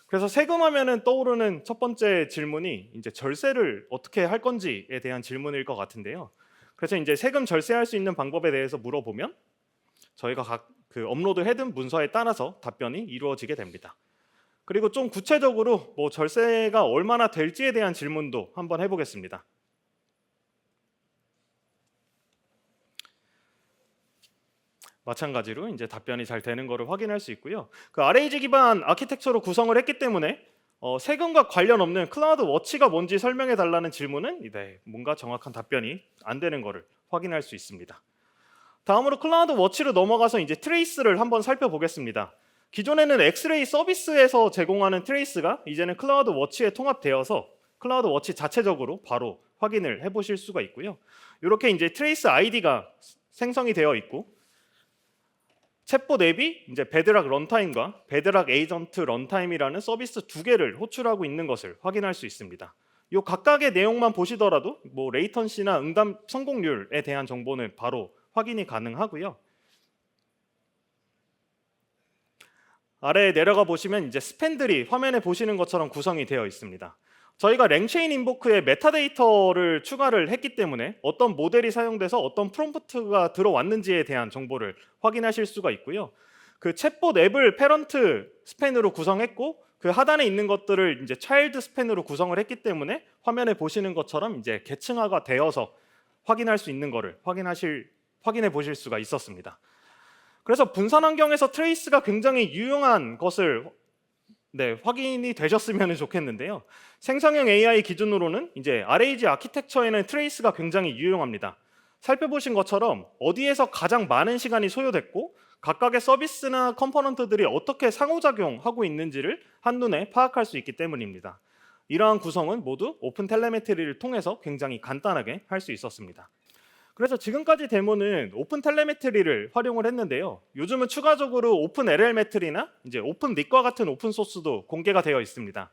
그래서 세금하면은 떠오르는 첫 번째 질문이 이제 절세를 어떻게 할 건지에 대한 질문일 것 같은데요. 그래서 이제 세금 절세할 수 있는 방법에 대해서 물어보면 저희가 각 업로드 해둔 문서에 따라서 답변이 이루어지게 됩니다. 그리고 좀 구체적으로 뭐 절세가 얼마나 될지에 대한 질문도 한번 해보겠습니다. 마찬가지로 이제 답변이 잘 되는 것을 확인할 수 있고요. 그 RAG 기반 아키텍처로 구성을 했기 때문에 세금과 관련 없는 클라우드 워치가 뭔지 설명해 달라는 질문은 뭔가 정확한 답변이 안 되는 것을 확인할 수 있습니다. 다음으로 클라우드 워치로 넘어가서 이제 트레이스를 한번 살펴보겠습니다. 기존에는 엑스레이 서비스에서 제공하는 트레이스가 이제는 클라우드 워치에 통합되어서 클라우드 워치 자체적으로 바로 확인을 해보실 수가 있고요. 이렇게 이제 트레이스 아이디가 생성이 되어 있고 챗봇 앱이 이제 베드락 런타임과 베드락 에이전트 런타임이라는 서비스 두 개를 호출하고 있는 것을 확인할 수 있습니다. 이 각각의 내용만 보시더라도 뭐 레이턴시나 응답 성공률에 대한 정보는 바로 확인이 가능하고요. 아래에 내려가 보시면 이제 스팬들이 화면에 보시는 것처럼 구성이 되어 있습니다. 저희가 랭체인 인보크에 메타데이터를 추가를 했기 때문에 어떤 모델이 사용돼서 어떤 프롬프트가 들어왔는지에 대한 정보를 확인하실 수가 있고요. 그 챗봇 앱을 패런트 스팬으로 구성했고 그 하단에 있는 것들을 이제 차일드 스팬으로 구성을 했기 때문에 화면에 보시는 것처럼 이제 계층화가 되어서 확인할 수 있는 거를 확인해 보실 수가 있었습니다. 그래서 분산 환경에서 트레이스가 굉장히 유용한 것을 확인이 되셨으면 좋겠는데요. 생성형 AI 기준으로는 이제 RAG 아키텍처에는 트레이스가 굉장히 유용합니다. 살펴보신 것처럼 어디에서 가장 많은 시간이 소요됐고 각각의 서비스나 컴포넌트들이 어떻게 상호작용하고 있는지를 한눈에 파악할 수 있기 때문입니다. 이러한 구성은 모두 오픈 텔레메트리를 통해서 굉장히 간단하게 할 수 있었습니다. 그래서 지금까지 데모는 오픈 텔레메트리를 활용을 했는데요. 요즘은 추가적으로 오픈 LL메트리나 이제 오픈 닉과 같은 오픈 소스도 공개가 되어 있습니다.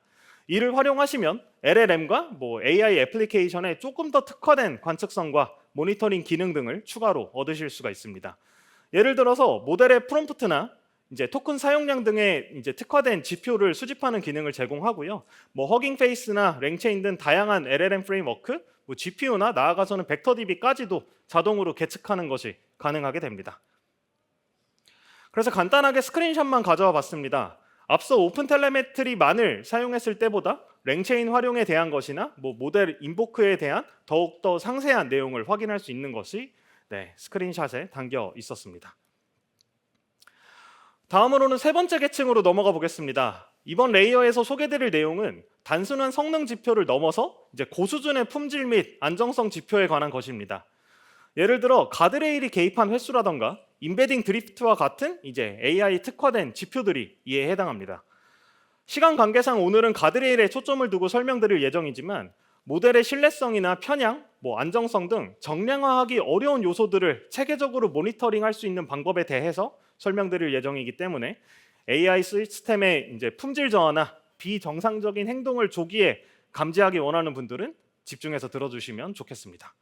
이를 활용하시면 LLM과 뭐 AI 애플리케이션에 조금 더 특화된 관측성과 모니터링 기능 등을 추가로 얻으실 수가 있습니다. 예를 들어서 모델의 프롬프트나 이제 토큰 사용량 등에 이제 특화된 GPU를 수집하는 기능을 제공하고요. 뭐 허깅 페이스나 랭체인 등 다양한 LLM 프레임워크, 뭐 GPU나 나아가서는 벡터DB까지도 자동으로 계측하는 것이 가능하게 됩니다. 그래서 간단하게 스크린샷만 가져와 봤습니다. 앞서 오픈 텔레메트리만을 사용했을 때보다 랭체인 활용에 대한 것이나 뭐 모델 인보크에 대한 더욱더 상세한 내용을 확인할 수 있는 것이 스크린샷에 담겨 있었습니다. 다음으로는 세 번째 계층으로 넘어가 보겠습니다. 이번 레이어에서 소개드릴 내용은 단순한 성능 지표를 넘어서 이제 고수준의 품질 및 안정성 지표에 관한 것입니다. 예를 들어 가드레일이 개입한 횟수라던가 임베딩 드리프트와 같은 이제 AI 특화된 지표들이 이에 해당합니다. 시간 관계상 오늘은 가드레일에 초점을 두고 설명드릴 예정이지만 모델의 신뢰성이나 편향, 뭐 안정성 등 정량화하기 어려운 요소들을 체계적으로 모니터링할 수 있는 방법에 대해서 설명드릴 예정이기 때문에 AI 시스템의 이제 품질 저하나 비정상적인 행동을 조기에 감지하기 원하는 분들은 집중해서 들어주시면 좋겠습니다.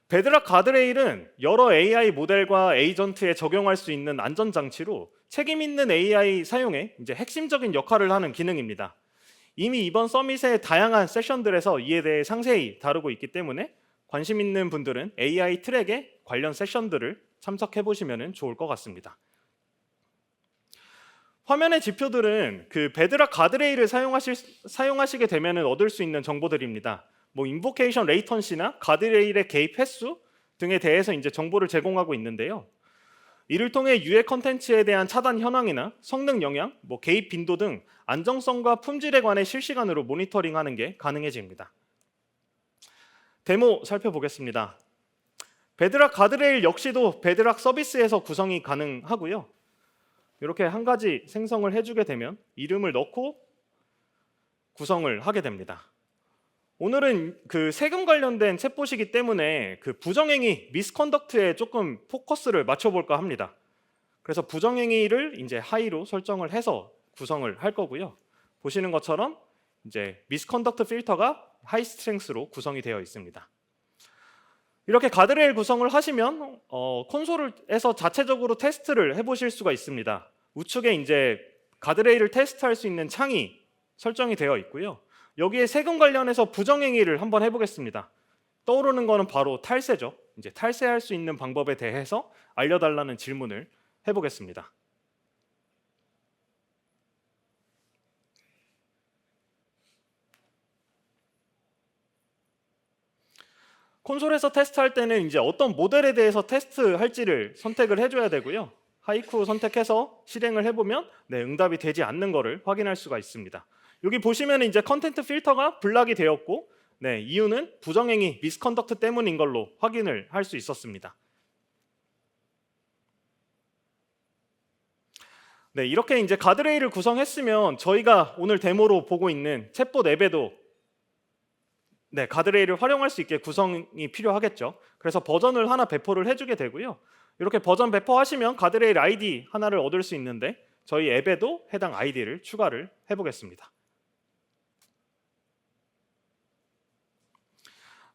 베드락 가드레일은 여러 AI 모델과 에이전트에 적용할 수 있는 안전장치로 책임 있는 AI 사용에 이제 핵심적인 역할을 하는 기능입니다. 이미 이번 서밋의 다양한 세션들에서 이에 대해 상세히 다루고 있기 때문에 관심 있는 분들은 AI 트랙의 관련 세션들을 참석해 보시면 좋을 것 같습니다. 화면의 지표들은 그 베드락 가드레일을 사용하시게 되면 얻을 수 있는 정보들입니다. 뭐 인보케이션 레이턴시나 가드레일의 개입 횟수 등에 대해서 이제 정보를 제공하고 있는데요. 이를 통해 유해 컨텐츠에 대한 차단 현황이나 성능 영향, 뭐 개입 빈도 등 안정성과 품질에 관해 실시간으로 모니터링하는 게 가능해집니다. 데모 살펴보겠습니다. 베드락 가드레일 역시도 베드락 서비스에서 구성이 가능하고요. 이렇게 한 가지 생성을 해주게 되면 이름을 넣고 구성을 하게 됩니다. 오늘은 그 세금 관련된 챗봇이기 때문에 그 부정행위 미스컨덕트에 조금 포커스를 맞춰볼까 합니다. 그래서 부정행위를 이제 하이로 설정을 해서 구성을 할 거고요. 보시는 것처럼 이제 미스컨덕트 필터가 하이 스트렝스로 구성이 되어 있습니다. 이렇게 가드레일 구성을 하시면 콘솔에서 자체적으로 테스트를 해보실 수가 있습니다. 우측에 이제 가드레일을 테스트할 수 있는 창이 설정이 되어 있고요. 여기에 세금 관련해서 부정행위를 한번 해보겠습니다. 떠오르는 거는 바로 탈세죠. 이제 탈세할 수 있는 방법에 대해서 알려달라는 질문을 해보겠습니다. 콘솔에서 테스트할 때는 이제 어떤 모델에 대해서 테스트할지를 선택을 해줘야 되고요. 하이쿠 선택해서 실행을 해보면 응답이 되지 않는 것을 확인할 수가 있습니다. 여기 보시면 이제 컨텐트 필터가 블락이 되었고, 이유는 부정행위 미스컨덕트 때문인 걸로 확인을 할 수 있었습니다. 네, 이렇게 이제 가드레일을 구성했으면 저희가 오늘 데모로 보고 있는 챗봇 앱에도 네, 가드레일을 활용할 수 있게 구성이 필요하겠죠. 그래서 버전을 하나 배포를 해주게 되고요. 이렇게 버전 배포하시면 가드레일 아이디 하나를 얻을 수 있는데 저희 앱에도 해당 아이디를 추가를 해보겠습니다.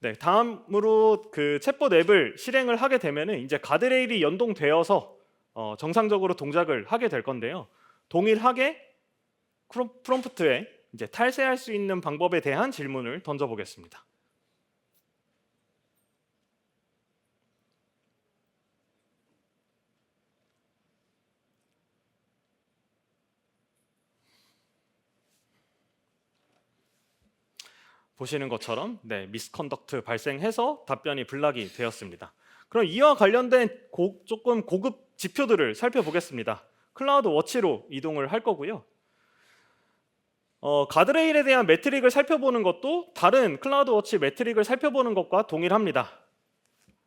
네, 다음으로 그 챗봇 앱을 실행을 하게 되면은 이제 가드레일이 연동되어서 정상적으로 동작을 하게 될 건데요. 동일하게 프롬프트에 이제 탈세할 수 있는 방법에 대한 질문을 던져보겠습니다. 보시는 것처럼 네, 미스컨덕트 발생해서 답변이 블락이 되었습니다. 그럼 이와 관련된 조금 고급 지표들을 살펴보겠습니다. 클라우드 워치로 이동을 할 거고요. 가드레일에 대한 매트릭을 살펴보는 것도 다른 클라우드 워치 매트릭을 살펴보는 것과 동일합니다.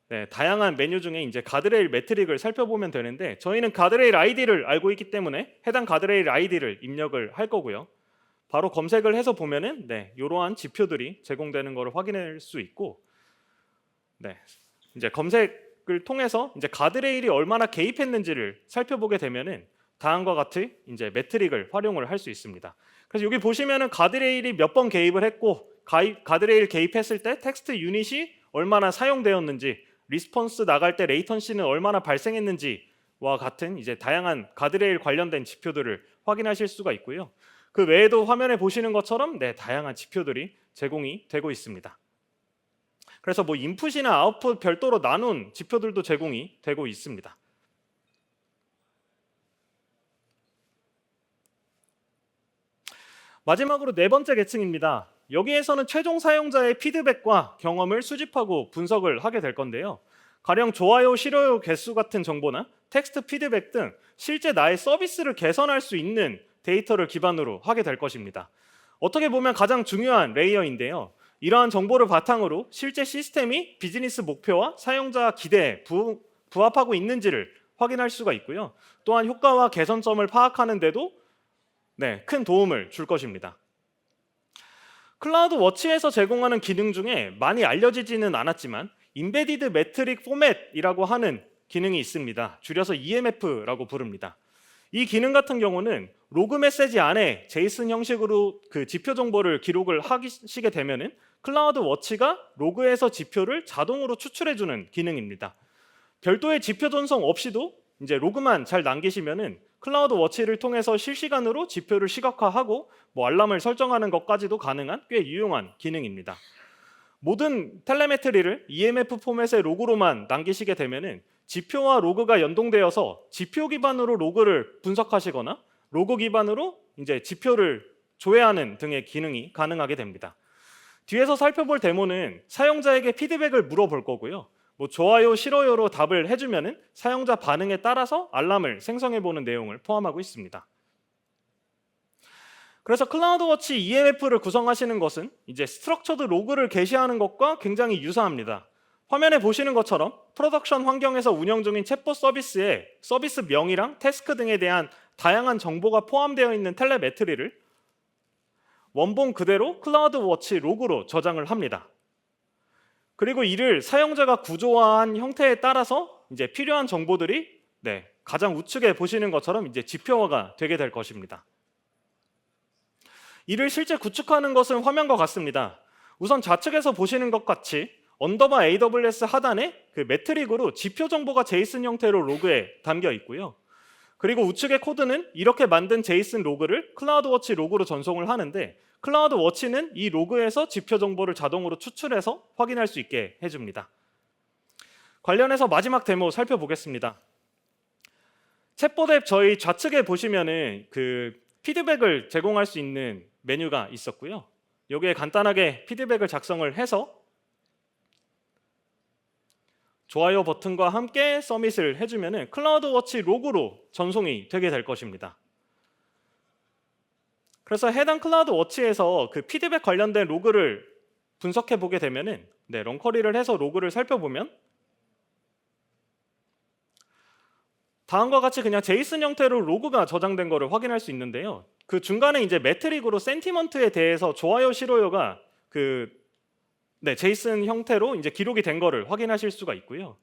네, 다양한 메뉴 중에 이제 가드레일 매트릭을 살펴보면 되는데 저희는 가드레일 아이디를 알고 있기 때문에 해당 가드레일 아이디를 입력을 할 거고요. 바로 검색을 해서 보면은 네, 이러한 지표들이 제공되는 것을 확인할 수 있고, 네, 이제 검색을 통해서 이제 가드레일이 얼마나 개입했는지를 살펴보게 되면은 다음과 같은 이제 매트릭을 활용을 할 수 있습니다. 그래서 여기 보시면은 가드레일이 몇 번 개입을 했고, 가드레일 개입했을 때 텍스트 유닛이 얼마나 사용되었는지, 리스폰스 나갈 때 레이턴시는 얼마나 발생했는지와 같은 이제 다양한 가드레일 관련된 지표들을 확인하실 수가 있고요. 그 외에도 화면에 보시는 것처럼 네, 다양한 지표들이 제공이 되고 있습니다. 그래서 뭐 인풋이나 아웃풋 별도로 나눈 지표들도 제공이 되고 있습니다. 마지막으로 네 번째 계층입니다. 여기에서는 최종 사용자의 피드백과 경험을 수집하고 분석을 하게 될 건데요. 가령 좋아요, 싫어요 개수 같은 정보나 텍스트 피드백 등 실제 나의 서비스를 개선할 수 있는 데이터를 기반으로 하게 될 것입니다. 어떻게 보면 가장 중요한 레이어인데요. 이러한 정보를 바탕으로 실제 시스템이 비즈니스 목표와 사용자 기대에 부합하고 있는지를 확인할 수가 있고요. 또한 효과와 개선점을 파악하는 데도 네, 큰 도움을 줄 것입니다. 클라우드 워치에서 제공하는 기능 중에 많이 알려지지는 않았지만 인베디드 매트릭 포맷이라고 하는 기능이 있습니다. 줄여서 EMF라고 부릅니다. 이 기능 같은 경우는 로그 메시지 안에 제이슨 형식으로 그 지표 정보를 기록을 하시게 되면은 클라우드 워치가 로그에서 지표를 자동으로 추출해주는 기능입니다. 별도의 지표 전송 없이도 이제 로그만 잘 남기시면은 클라우드 워치를 통해서 실시간으로 지표를 시각화하고 뭐 알람을 설정하는 것까지도 가능한 꽤 유용한 기능입니다. 모든 텔레메트리를 EMF 포맷의 로그로만 남기시게 되면은 지표와 로그가 연동되어서 지표 기반으로 로그를 분석하시거나 로그 기반으로 이제 지표를 조회하는 등의 기능이 가능하게 됩니다. 뒤에서 살펴볼 데모는 사용자에게 피드백을 물어볼 거고요. 뭐 좋아요, 싫어요로 답을 해주면은 사용자 반응에 따라서 알람을 생성해보는 내용을 포함하고 있습니다. 그래서 클라우드워치 EMF를 구성하시는 것은 이제 스트럭처드 로그를 게시하는 것과 굉장히 유사합니다. 화면에 보시는 것처럼 프로덕션 환경에서 운영 중인 챗봇 서비스에 서비스 명이랑 태스크 등에 대한 다양한 정보가 포함되어 있는 텔레메트리를 원본 그대로 클라우드워치 로그로 저장을 합니다. 그리고 이를 사용자가 구조화한 형태에 따라서 이제 필요한 정보들이 네, 가장 우측에 보시는 것처럼 이제 지표화가 되게 될 것입니다. 이를 실제 구축하는 것은 화면과 같습니다. 우선 좌측에서 보시는 것 같이 언더바 AWS 하단에 그 매트릭으로 지표 정보가 제이슨 형태로 로그에 담겨 있고요. 그리고 우측의 코드는 이렇게 만든 제이슨 로그를 클라우드워치 로그로 전송을 하는데 클라우드워치는 이 로그에서 지표 정보를 자동으로 추출해서 확인할 수 있게 해줍니다. 관련해서 마지막 데모 살펴보겠습니다. 챗봇 앱 저희 좌측에 보시면은 그 피드백을 제공할 수 있는 메뉴가 있었고요. 여기에 간단하게 피드백을 작성을 해서 좋아요 버튼과 함께 서밋을 해주면은 클라우드워치 로그로 전송이 되게 될 것입니다. 그래서 해당 클라우드워치에서 그 피드백 관련된 로그를 분석해 보게 되면은 네, 런커리를 해서 로그를 살펴보면 다음과 같이 그냥 제이슨 형태로 로그가 저장된 거를 확인할 수 있는데요. 그 중간에 이제 매트릭으로 센티먼트에 대해서 좋아요 싫어요가 제이슨 형태로 이제 기록이 된 거를 확인하실 수가 있고요.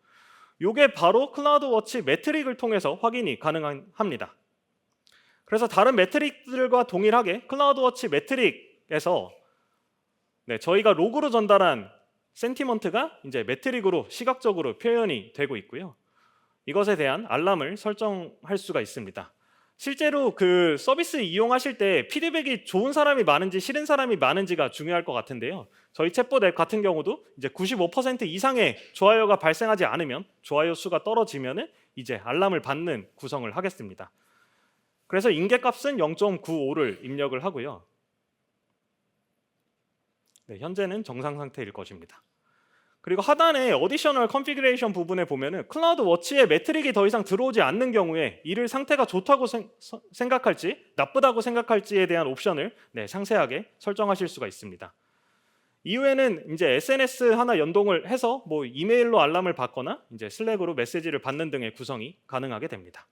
요게 바로 클라우드워치 매트릭을 통해서 확인이 가능합니다. 그래서 다른 매트릭들과 동일하게 클라우드워치 매트릭에서 저희가 로그로 전달한 센티먼트가 이제 매트릭으로 시각적으로 표현이 되고 있고요. 이것에 대한 알람을 설정할 수가 있습니다. 실제로 그 서비스 이용하실 때 피드백이 좋은 사람이 많은지 싫은 사람이 많은지가 중요할 것 같은데요. 저희 챗봇 앱 같은 경우도 이제 95% 이상의 좋아요가 발생하지 않으면, 좋아요 수가 떨어지면은 이제 알람을 받는 구성을 하겠습니다. 그래서 인계값은 0.95를 입력을 하고요. 현재는 정상 상태일 것입니다. 그리고 하단에 어디셔널 컨피그레이션 부분에 보면은 클라우드 워치에 매트릭이 더 이상 들어오지 않는 경우에 이를 상태가 좋다고 생각할지 나쁘다고 생각할지에 대한 옵션을 상세하게 설정하실 수가 있습니다. 이후에는 이제 SNS 하나 연동을 해서 뭐 이메일로 알람을 받거나 이제 슬랙으로 메시지를 받는 등의 구성이 가능하게 됩니다.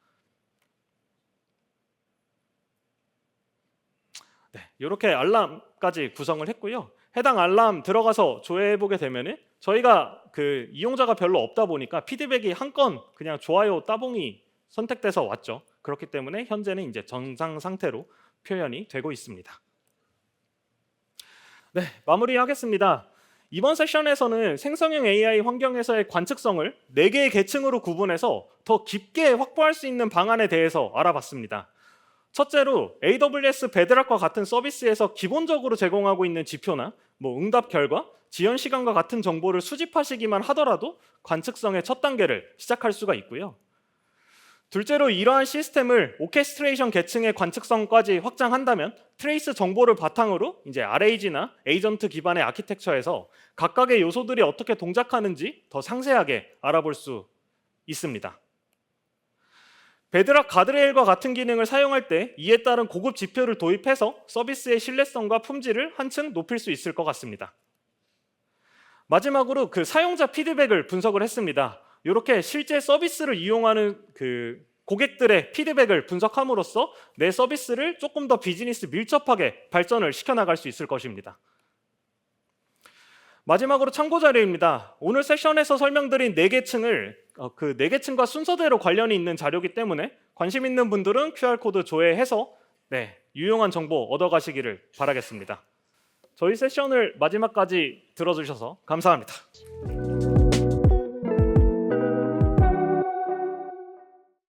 이렇게 알람까지 구성을 했고요. 해당 알람 들어가서 조회해 보게 되면은 저희가 그 이용자가 별로 없다 보니까 피드백이 한 건 그냥 좋아요 따봉이 선택돼서 왔죠. 그렇기 때문에 현재는 이제 정상 상태로 표현이 되고 있습니다. 마무리하겠습니다. 이번 세션에서는 생성형 AI 환경에서의 관측성을 4개의 계층으로 구분해서 더 깊게 확보할 수 있는 방안에 대해서 알아봤습니다. 첫째로 AWS 베드락과 같은 서비스에서 기본적으로 제공하고 있는 지표나 응답 결과, 지연 시간과 같은 정보를 수집하시기만 하더라도 관측성의 첫 단계를 시작할 수가 있고요. 둘째로 이러한 시스템을 오케스트레이션 계층의 관측성까지 확장한다면 트레이스 정보를 바탕으로 이제 RAG나 에이전트 기반의 아키텍처에서 각각의 요소들이 어떻게 동작하는지 더 상세하게 알아볼 수 있습니다. 베드락 가드레일과 같은 기능을 사용할 때 이에 따른 고급 지표를 도입해서 서비스의 신뢰성과 품질을 한층 높일 수 있을 것 같습니다. 마지막으로 그 사용자 피드백을 분석을 했습니다. 이렇게 실제 서비스를 이용하는 그 고객들의 피드백을 분석함으로써 내 서비스를 조금 더 비즈니스 밀접하게 발전을 시켜나갈 수 있을 것입니다. 마지막으로 참고 자료입니다. 오늘 세션에서 설명드린 4계층을 그 4계층과 순서대로 관련이 있는 자료이기 때문에 관심 있는 분들은 QR코드 조회해서 유용한 정보 얻어가시기를 바라겠습니다. 저희 세션을 마지막까지 들어주셔서 감사합니다.